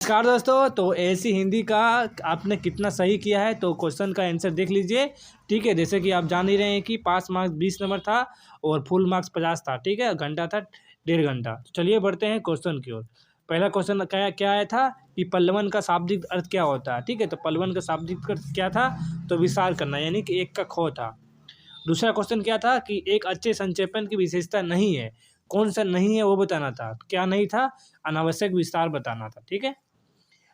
नमस्कार दोस्तों। तो ऐसी हिंदी का आपने कितना सही किया है तो क्वेश्चन का आंसर देख लीजिए। ठीक है, जैसे कि आप जान ही रहे हैं कि पास मार्क्स 20 नंबर था और फुल मार्क्स 50 था। ठीक है, घंटा था 1.5 घंटा। तो चलिए बढ़ते हैं क्वेश्चन की ओर। पहला क्वेश्चन क्या क्या आया था कि पल्लवन का शाब्दिक अर्थ क्या होता है। ठीक है, तो पल्लवन का शाब्दिक अर्थ क्या था, तो विस्तार करना, यानी कि एक का खो था। दूसरा क्वेश्चन क्या था कि एक अच्छे संक्षेपण की विशेषता नहीं है, कौन सा नहीं है वो बताना था। क्या नहीं था, अनावश्यक विस्तार बताना था। ठीक है,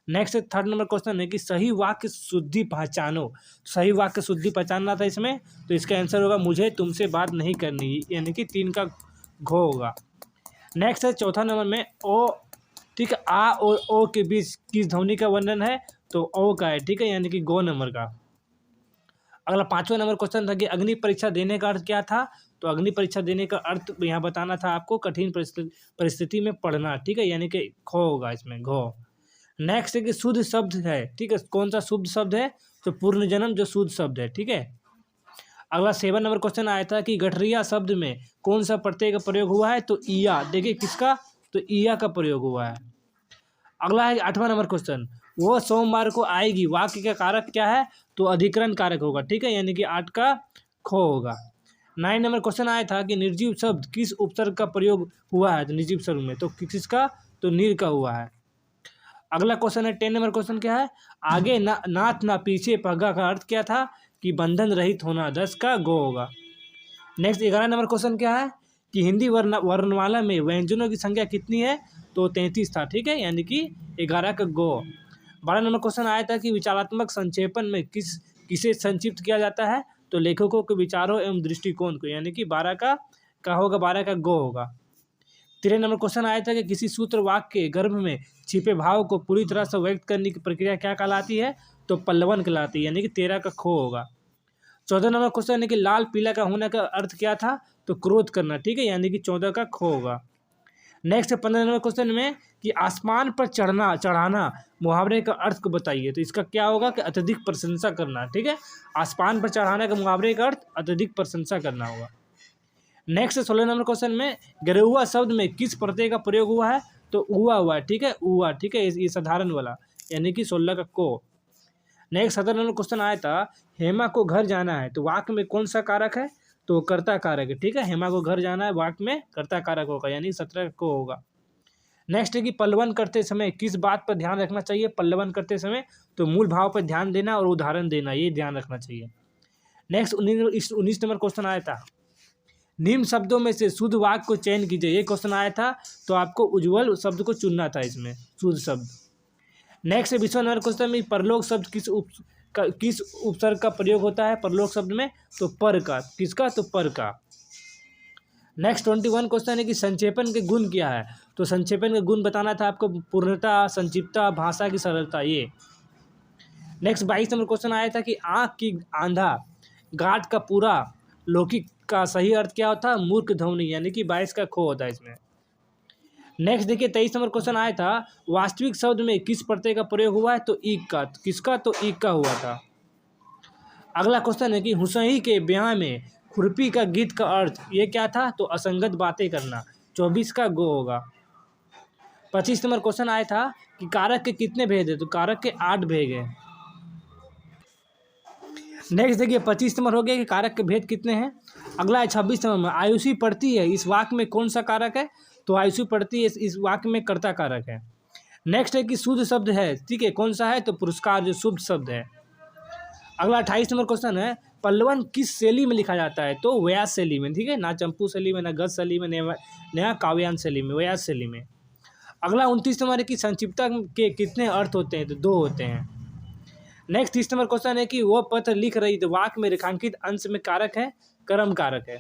नेक्स्ट थर्ड नंबर क्वेश्चन है कि सही वाक्य शुद्धि पहचानो। सही वाक्य शुद्धि पहचानना था इसमें, तो इसका आंसर होगा मुझे तुमसे बात नहीं करनी, यानी कि 3 का घो होगा। नेक्स्ट है चौथा नंबर में ओ। ठीक है, आ और ओ के बीच किस ध्वनि का वर्णन है, तो ओ का है। ठीक है, यानी कि गो नंबर का। अगला 5वां नंबर क्वेश्चन था कि अग्नि परीक्षा देने का अर्थ क्या था, तो अग्नि परीक्षा देने का अर्थ यहाँ बताना था आपको, कठिन परिस्थिति में पढ़ना। ठीक है, यानी कि खो होगा इसमें, घो। नेक्स्ट है कि शुद्ध शब्द है। ठीक है, कौन सा शुद्ध शब्द है, तो पूर्ण जन्म जो शुद्ध शब्द है। ठीक है, अगला 7 नंबर क्वेश्चन आया था कि गठरिया शब्द में कौन सा प्रत्यय का प्रयोग हुआ है, तो ईया। देखिए किसका, तो ईया का प्रयोग हुआ है। अगला है 8वां नंबर क्वेश्चन, वो सोमवार को आएगी, वाक्य का कारक क्या है, तो अधिकरण कारक होगा। ठीक है, यानी कि 8 का खो होगा। 9 नंबर क्वेश्चन आया था कि निर्जीव शब्द किस उपसर्ग का प्रयोग हुआ है, तो निर्जीव शब्द में तो किसका, तो नीर का हुआ है। अगला क्वेश्चन है 10 नंबर क्वेश्चन क्या है, आगे ना नाथ ना पीछे पग्गा का अर्थ क्या था, कि बंधन रहित होना। 10 का गो होगा। नेक्स्ट 11 नंबर क्वेश्चन क्या है कि हिंदी वर्णमाला में व्यंजनों की संख्या कितनी है, तो 33 था। ठीक है, यानी कि 11 का गो। 12 नंबर क्वेश्चन आया था कि विचारात्मक संक्षेपण में किसे संक्षिप्त किया जाता है, तो लेखकों के विचारों एवं दृष्टिकोण को, यानी कि 12 का होगा, 12 का गो होगा। 13 नंबर क्वेश्चन आया था कि किसी सूत्र वाक्य के गर्भ में छिपे भाव को पूरी तरह से व्यक्त करने की प्रक्रिया क्या कहलाती है, तो पल्लवन कहलाती है, यानी कि 13 का खो होगा। 14 नंबर क्वेश्चन है कि लाल पीला का होने का अर्थ क्या था, तो क्रोध करना। ठीक है, यानी कि 14 का खो होगा। नेक्स्ट 15 नंबर क्वेश्चन में कि आसमान पर चढ़ाना मुहावरे का अर्थ को बताइए, तो इसका क्या होगा कि अत्यधिक प्रशंसा करना। ठीक है, आसमान पर चढ़ाने का मुहावरे का अर्थ अत्यधिक प्रशंसा करना होगा। नेक्स्ट 16 नंबर क्वेश्चन में गरुआ शब्द में किस प्रत्यय का प्रयोग हुआ है, तो हुआ हुआ है। ठीक है, हुआ। ठीक है, ये साधारण वाला, यानी कि 16 का को। नेक्स्ट 17 नंबर क्वेश्चन आया था हेमा को घर जाना है, तो वाक्य में कौन सा कारक है, तो कर्ता कारक है। ठीक है, हेमा को घर जाना है, वाक्य में कर्ता कारक होगा, यानी 17 को होगा। नेक्स्ट है कि पल्लवन करते समय किस बात पर ध्यान रखना चाहिए, पल्लवन करते समय तो मूल भाव पर ध्यान देना और उदाहरण देना, ये ध्यान रखना चाहिए। नेक्स्ट 19 नंबर क्वेश्चन आया था निम्न शब्दों में से शुद्ध वाक्य को चयन कीजिए, ये क्वेश्चन आया था, तो आपको उज्ज्वल शब्द को चुनना था इसमें, शुद्ध शब्द। नेक्स्ट 20वां नंबर क्वेश्चन में परलोक शब्द किस उपसर्ग का प्रयोग होता है परलोक शब्द में, तो पर का। किसका, तो पर का। नेक्स्ट 21 क्वेश्चन है कि संक्षेपण के गुण क्या है, तो संक्षेपण के गुण बताना था आपको, पूर्णता, संक्षिप्तता, भाषा की सरलता, ये। नेक्स्ट 22 नंबर क्वेश्चन आया था कि आँख की आंधा गाठ का पूरा लौकिक का सही अर्थ क्या होता है, मूर्ख ध्वनि, यानी कि 22 का खो होता है इसमें। नेक्स्ट देखिए 23 नंबर क्वेश्चन आया था वास्तविक शब्द में किस प्रत्यय का प्रयोग हुआ है, तो ईक का। किसका, तो ईक का हुआ था। अगला क्वेश्चन है कि हुसैन के ब्याह में खुरपी का गीत का अर्थ ये क्या था, तो असंगत बातें करना। 24 का गो होगा। 25 नंबर क्वेश्चन आया था कि कारक के कितने भेद है, तो कारक के 8 भेद है। नेक्स्ट देखिए 25 नंबर हो गया कि कारक के भेद कितने हैं। अगला है 26 नंबर में आयुषी पड़ती है, इस वाक्य में कौन सा कारक है, तो आयुषी पड़ती है इस वाक्य में कर्ता कारक है। नेक्स्ट है कि शुद्ध शब्द है। ठीक है, कौन सा है, तो पुरस्कार जो शुद्ध शब्द है। अगला 28 नंबर क्वेश्चन है पल्लवन किस शैली में लिखा जाता है, तो व्यास शैली में। ठीक है, ना चंपू शैली में, ना गद्य शैली में, नया काव्यान शैली में, व्यास शैली में। अगला 29 नंबर है कि संक्षिप्तता के कितने अर्थ होते हैं, तो 2 होते हैं। नेक्स्ट 30 नंबर क्वेश्चन है कि वो पत्र लिख रही तो वाक्य में रेखांकित अंश में कारक है, कर्म कारक है।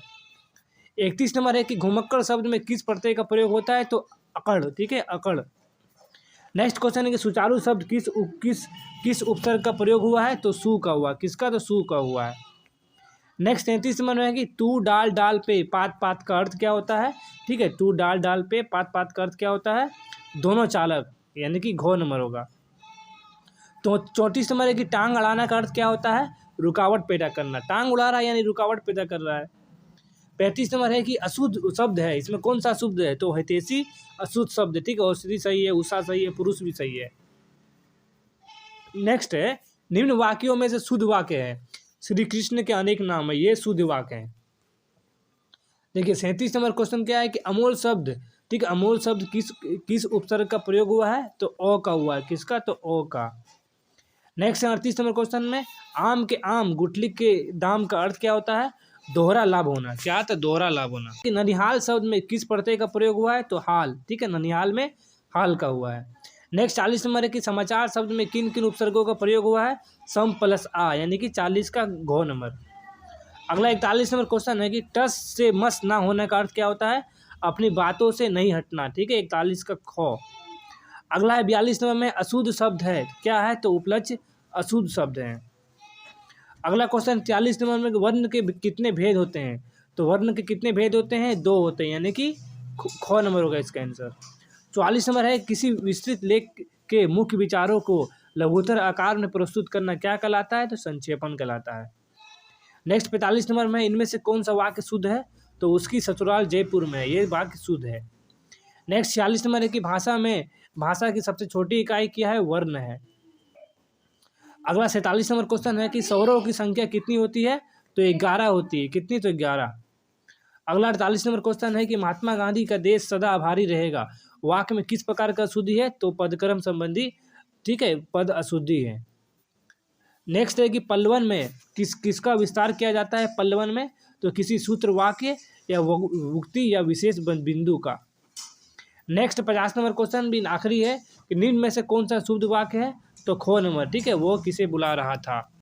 31 नंबर है कि घुमक्कड़ शब्द में किस प्रत्यय का प्रयोग होता है, तो अकड़। ठीक है, अकड़। नेक्स्ट क्वेश्चन है कि सुचारू शब्द किस उपसर्ग का प्रयोग हुआ है, तो सु का हुआ। किसका, तो सु का हुआ है। नेक्स्ट 33 नंबर में है कि तू डाल डाल पे पात पात का अर्थ क्या होता है। ठीक है, तू डाल डाल पे पात पात का अर्थ क्या होता है, दोनों चालक, यानी कि घो नंबर होगा। तो 34 नंबर है कि टांग अड़ाना का अर्थ क्या होता है, रुकावट पैदा करना। टांग उड़ा रहा है यानी रुकावट पैदा कर रहा है। 35 नंबर है कि अशुद्ध शब्द है, इसमें कौन सा अशुद्ध है, तो हितैषी अशुद्ध शब्द। ठीक है, औषधि सही है, उषा सही है, पुरुष भी सही है। नेक्स्ट है, निम्न वाक्यों में से शुद्ध वाक्य है। श्री कृष्ण के अनेक नाम है, ये शुद्ध वाक्य है। देखिए 37 नंबर क्वेश्चन क्या है कि अमोल शब्द, ठीक है, अमोल शब्द किस किस उपसर्ग का प्रयोग हुआ है, तो ओ का हुआ है। किसका, तो ओ का। नेक्स्ट 38 नंबर क्वेश्चन में, आम के आम गुठली के दाम का अर्थ क्या होता है, दोहरा लाभ होना। क्या, तो दोहरा लाभ होना। कि ननिहाल शब्द में किस प्रत्यय का प्रयोग हुआ है, तो हाल, ठीक है, ननिहाल में हाल का हुआ है। नेक्स्ट 40 नंबर है कि समाचार शब्द में किन किन उपसर्गों का प्रयोग हुआ है, सम प्लस आ, यानी कि 40 का घ नंबर। अगला 41 नंबर क्वेश्चन है कि टस से मस ना होने का अर्थ क्या होता है, अपनी बातों से नहीं हटना, ठीक है, 41 का ख। अगला है 42 नंबर में, अशुद्ध शब्द है, क्या है, तो उपलक्ष्य अशुद्ध शब्द है। अगला क्वेश्चन 43 नंबर में, वर्ण के कितने भेद होते हैं, तो वर्ण के कितने भेद होते हैं, 2 होते हैं, यानी कि ख नंबर होगा इसका आंसर। 44 नंबर है, किसी विस्तृत लेख के मुख्य विचारों को लघुतर आकार में प्रस्तुत करना क्या कहलाता है, तो संक्षेपण कहलाता है। नेक्स्ट 45 नंबर में, इनमें से कौन सा वाक्य शुद्ध है, तो उसकी ससुराल जयपुर में है, ये वाक्य शुद्ध है। नेक्स्ट 46 नंबर है कि भाषा की सबसे छोटी इकाई क्या है, वर्ण है। अगला 47 नंबर क्वेश्चन है कि स्वरों की संख्या कितनी होती है, तो 11 होती है। कितनी, तो 11। अगला 48 नंबर क्वेश्चन है कि महात्मा गांधी का देश सदा आभारी रहेगा, वाक्य में किस प्रकार का अशुद्धि है, तो पदक्रम संबंधी, ठीक है, पद अशुद्धि है। नेक्स्ट है कि पल्लवन में किसका विस्तार किया जाता है, पल्लवन में, तो किसी सूत्र, वाक्य या उक्ति या विशेष बिंदु का। नेक्स्ट 50 नंबर क्वेश्चन भी आखिरी है कि निम्न में से कौन सा शुद्ध वाक्य है, तो ख नंबर, ठीक है, वो किसे बुला रहा था।